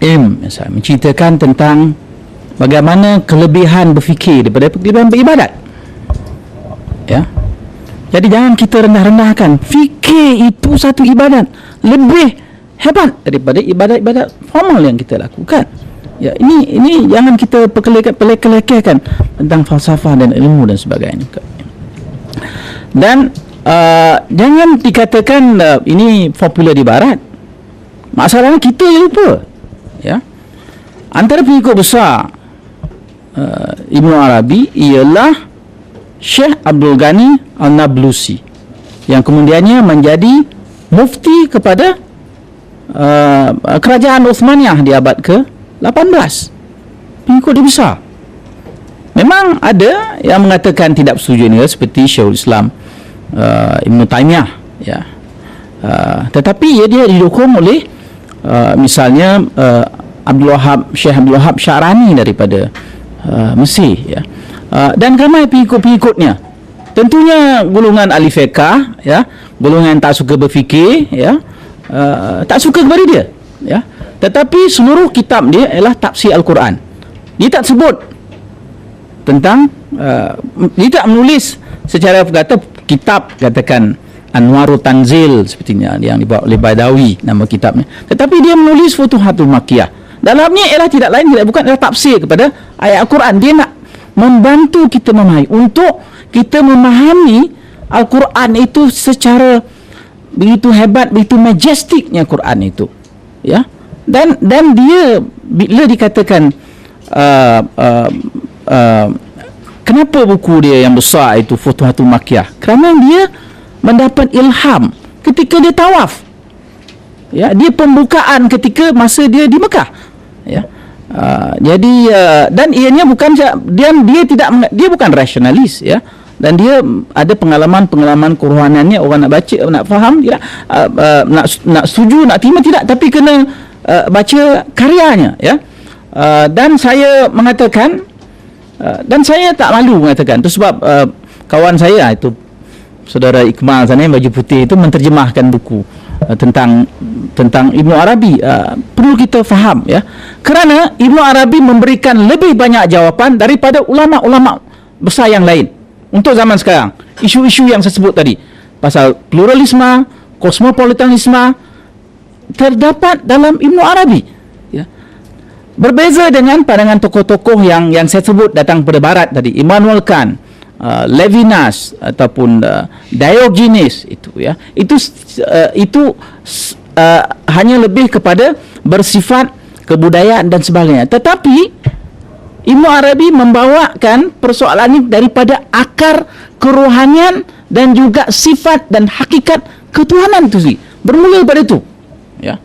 misalnya menceritakan tentang bagaimana kelebihan berfikir daripada kelebihan beribadat. Ya. Jadi jangan kita rendah-rendahkan. Fikir itu satu ibadat lebih hebat daripada ibadat-ibadat formal yang kita lakukan. Ya, ini jangan kita pelekehkan tentang falsafah dan ilmu dan sebagainya. Dan jangan dikatakan ini popular di barat. Masalahnya kita yang lupa. Ya. Antara pengikut besar Ibnu Arabi ialah Syekh Abdul Ghani Al-Nablusi, yang kemudiannya menjadi mufti kepada kerajaan Uthmaniyah di abad ke-18. Pengikut dia besar. Memang ada yang mengatakan tidak setuju ini, seperti Syekhul Islam Ibn Taymiyah, ya. Tetapi dia didukung oleh misalnya Syekh Abdul Wahab Sya'rani daripada Mesir, ya. Dan ramai pengikut-pengikutnya. Tentunya golongan ahli fiqh, ya, golongan tak suka berfikir, ya, tak suka kepada dia, ya. Tetapi seluruh kitab dia ialah tafsir Al-Quran. Dia tak sebut tentang dia tak menulis secara kata kitab, katakan Anwarul Tanzil sepertinya yang dibawa oleh Baidawi nama kitabnya. Tetapi dia menulis Futuhatul Makkiyah. Dalamnya ialah tidak lain tidak bukan adalah tafsir kepada ayat Al-Quran. Dia nak membantu kita memahami, untuk kita memahami Al-Quran itu secara begitu hebat, begitu majestiknya Quran itu, ya. Dan dia bila dikatakan kenapa buku dia yang besar itu Futuhatul Makkiyah, kerana dia mendapat ilham ketika dia tawaf, ya. Dia pembukaan ketika masa dia di Mekah, ya. Jadi dan ianya bukan dia bukan rasionalis, ya, dan dia ada pengalaman kerohanannya. Orang nak baca, nak faham tidak, nak setuju, nak terima tidak, tapi kena baca karyanya, ya. Dan saya mengatakan dan saya tak malu mengatakan itu sebab kawan saya itu saudara Iqmal sana yang baju putih itu menterjemahkan buku tentang Ibnu Arabi. Perlu kita faham, ya, kerana Ibnu Arabi memberikan lebih banyak jawapan daripada ulama-ulama besar yang lain untuk zaman sekarang. Isu-isu yang saya sebut tadi pasal pluralisme, kosmopolitanisme terdapat dalam Ibnu Arabi, ya. Berbeza dengan pandangan tokoh-tokoh yang saya sebut datang pada barat tadi, Immanuel Kant, Levinas ataupun Diogenes itu, ya. Itu hanya lebih kepada bersifat kebudayaan dan sebagainya. Tetapi Ibnu Arabi membawakan persoalan ini daripada akar kerohanian dan juga sifat dan hakikat ketuhanan itu sendiri. Bermula daripada itu, ya.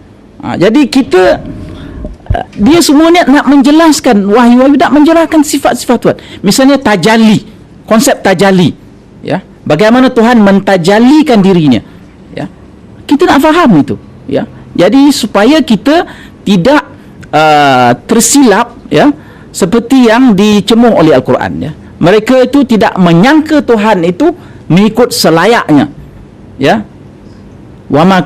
Jadi kita dia semuanya nak menjelaskan wahyu-wahyu, nak menjelaskan sifat-sifat Tuhan. Misalnya tajalli, konsep tajalli, ya. Bagaimana Tuhan mentajalikan dirinya, ya. Kita nak faham itu, ya. Jadi supaya kita tidak tersilap, ya, seperti yang dicemuh oleh Al-Quran, ya. Mereka itu tidak menyangka Tuhan itu mengikut selayaknya, ya. Wa ma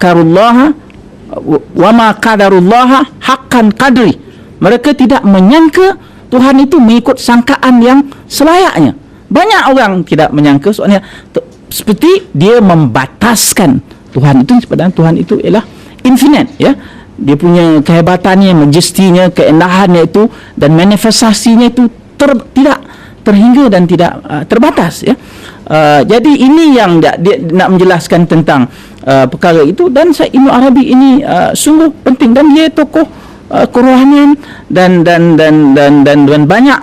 qadarullaha haqqan qadri. Mereka tidak menyangka Tuhan itu mengikut sangkaan yang selayaknya. Banyak orang tidak menyangka, soalnya seperti dia membataskan Tuhan itu, padahal Tuhan itu ialah infinite, ya. Dia punya kehebatannya, majestinya, keindahannya itu dan manifestasinya itu tidak terhingga dan tidak terbatas, ya. Jadi ini yang dia nak menjelaskan tentang perkara itu. Dan Ibnu Arabi ini sungguh penting, dan dia tokoh kerohanian dan banyak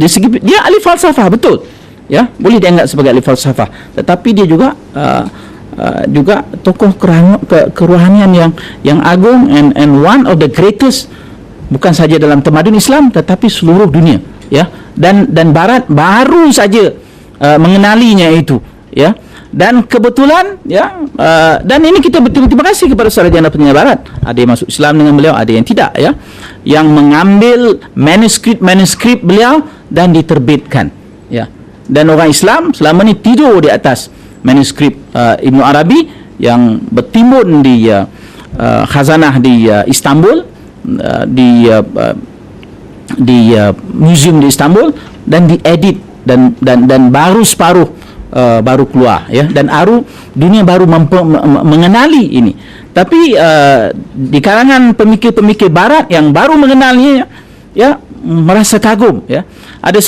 di segi dia ahli falsafah, betul, ya, boleh dianggap sebagai ahli falsafah, tetapi dia juga tokoh kerohanian yang agung and one of the greatest, bukan saja dalam tamadun Islam tetapi seluruh dunia, ya. Dan barat baru saja mengenalinya itu, ya. Dan kebetulan, ya, dan ini kita berterima kasih kepada sarjana penyiar barat, ada yang masuk Islam dengan beliau, ada yang tidak, ya, yang mengambil manuskrip beliau dan diterbitkan, ya. Dan orang Islam selama ni tidur di atas manuskrip Ibnu Arabi yang bertimbun di khazanah di Istanbul, museum di Istanbul dan diedit dan baru separuh baru keluar, ya, dan dunia baru mengenali ini. Tapi di kalangan pemikir-pemikir barat yang baru mengenalnya, ya, merasa kagum, ya. Ada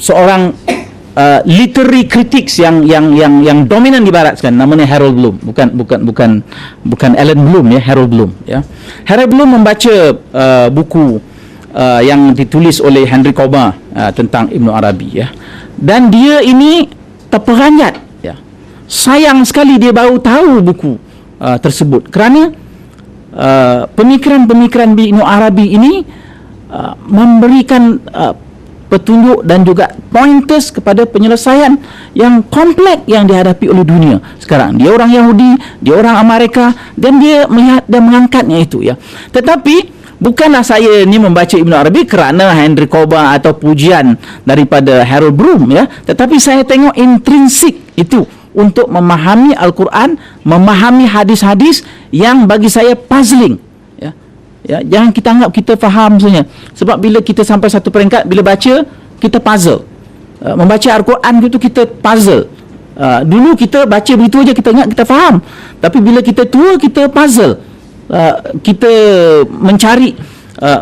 seorang literary critics yang dominan di barat sekarang, namanya Harold Bloom, bukan Alan Bloom, ya, Harold Bloom, ya. Harold Bloom membaca buku yang ditulis oleh Henry Cobbett tentang Ibn Arabi, ya, dan dia ini terperanjat, ya. Sayang sekali dia baru tahu buku tersebut, kerana pemikiran-pemikiran Ibn Arabi ini memberikan petunjuk dan juga pointers kepada penyelesaian yang kompleks yang dihadapi oleh dunia sekarang. Dia orang Yahudi, dia orang Amerika, dan dia melihat dan mengangkatnya itu, ya. Tetapi bukanlah saya ni membaca Ibn Arabi kerana Henry Cobbett atau pujian daripada Harold Bloom, ya, tetapi saya tengok intrinsik itu untuk memahami Al-Quran, memahami hadis-hadis yang bagi saya puzzling, ya. Ya, jangan kita anggap kita faham sebenarnya. Sebab bila kita sampai satu peringkat, bila baca kita puzzle. Membaca Al-Quran itu kita puzzle. Dulu kita baca begitu aja, kita ingat kita faham. Tapi bila kita tua, kita puzzle. Kita mencari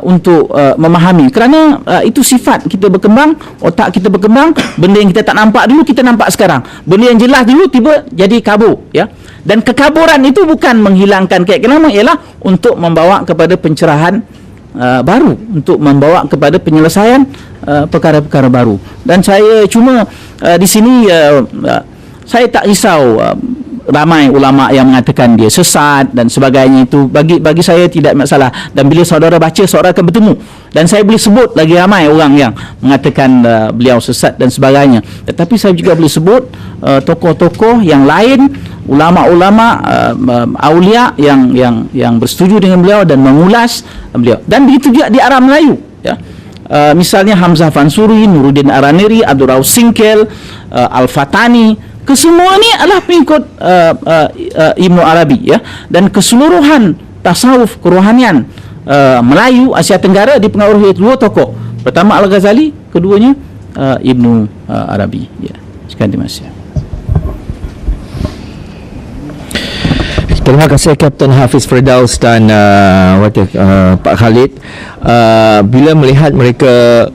untuk memahami, kerana itu sifat kita berkembang, otak kita berkembang. Benda yang kita tak nampak dulu, kita nampak sekarang. Benda yang jelas dulu tiba jadi kabur, ya. Dan kekaburan itu bukan menghilangkan keyakinan, ialah untuk membawa kepada pencerahan baru, untuk membawa kepada penyelesaian perkara-perkara baru. Dan saya cuma di sini saya tak risau ramai ulama yang mengatakan dia sesat dan sebagainya. Itu bagi saya tidak masalah. Dan bila saudara baca, saudara akan bertemu, dan saya boleh sebut lagi ramai orang yang mengatakan beliau sesat dan sebagainya. Tetapi saya juga boleh sebut tokoh-tokoh yang lain, ulama-ulama aulia yang bersetuju dengan beliau dan mengulas beliau. Dan begitu juga di Arab Melayu, ya. Misalnya Hamzah Fansuri, Nuruddin Araniri, Abdul Rauf Singkel, Al-Fatani. Kesemua ni adalah pengikut Ibn Arabi, ya. Dan keseluruhan tasawuf kerohanian Melayu Asia Tenggara dipengaruhi dua tokoh. Pertama Al-Ghazali, keduanya Ibn Arabi, ya. Sekian, terima kasih. Terima kasih Kapten Hafiz Firdaus dan Pak Khalid. Bila melihat mereka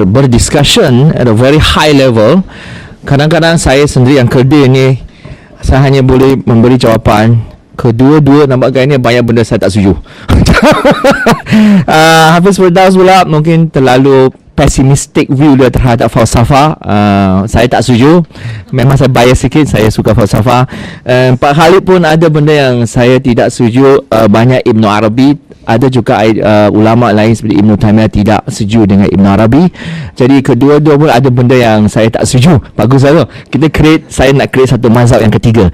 berdiscussion at a very high level, kadang-kadang saya sendiri yang kerja ni, saya hanya boleh memberi jawapan. Kedua-dua nampak gayanya banyak benda saya tak setuju. Hafiz Firdaus pula mungkin terlalu pessimistic view dia terhadap falsafah. Saya tak setuju. Memang saya bias sikit, saya suka falsafah. Pak Khalid pun ada benda yang saya tidak setuju. Banyak Ibn Arabi. Ada juga ulama lain seperti Ibn Taymiyah tidak setuju dengan Ibn Arabi. Jadi kedua-dua pun ada benda yang saya tak setuju. Bagus lah tu. Saya nak create satu mazhab yang ketiga.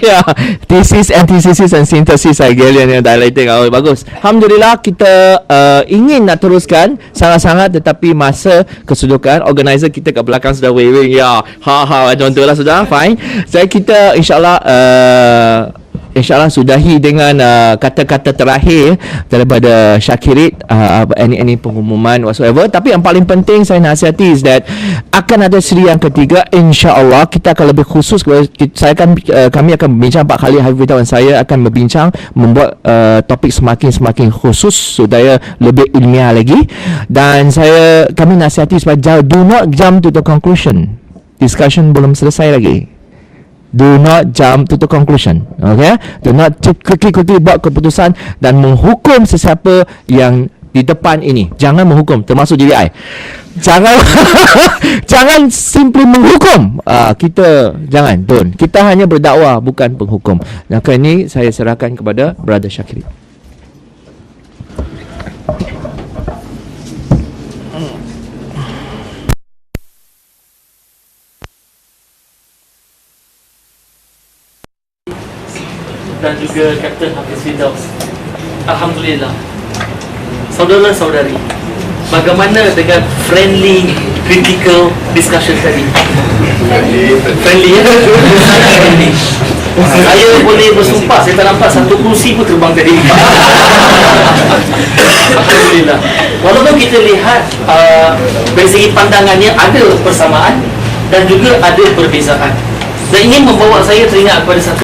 Ya, thesis, antithesis and synthesis, Hegelian yang dialectic. Bagus. Alhamdulillah, kita ingin nak teruskan sangat-sangat, tetapi masa kesudukan organizer kita kat belakang sudah waving, ya, macam tu lah, sudah fine. Kita InsyaAllah sudahi dengan kata-kata terakhir daripada Syakirit, any pengumuman whatsoever. Tapi yang paling penting saya nasihati is that akan ada siri yang ketiga. InsyaAllah kita akan lebih khusus. Kami akan berbincang, Pak Khalid, Hafiz dan saya akan berbincang, membuat topik semakin khusus supaya lebih ilmiah lagi. Dan kami nasihati supaya do not jump to the conclusion. Discussion belum selesai lagi. Do not jump to the conclusion. Okay? Do not quickly buat keputusan dan menghukum sesiapa yang di depan ini. Jangan menghukum, termasuk diri I. Jangan simply menghukum. Don't. Kita hanya berdakwah, bukan penghukum. Maka ini saya serahkan kepada Brother Syakiri. Dan juga Kapten Hafiz Firdaus. Alhamdulillah. Saudara-saudari, bagaimana dengan friendly critical discussion tadi? Friendly ya? Sangat friendly. Saya boleh bersumpah, saya tak nampak satu kursi pun terbang tadi. Alhamdulillah. Walaupun kita lihat dari segi pandangannya ada persamaan dan juga ada perbezaan. Dan ini membawa saya teringat kepada satu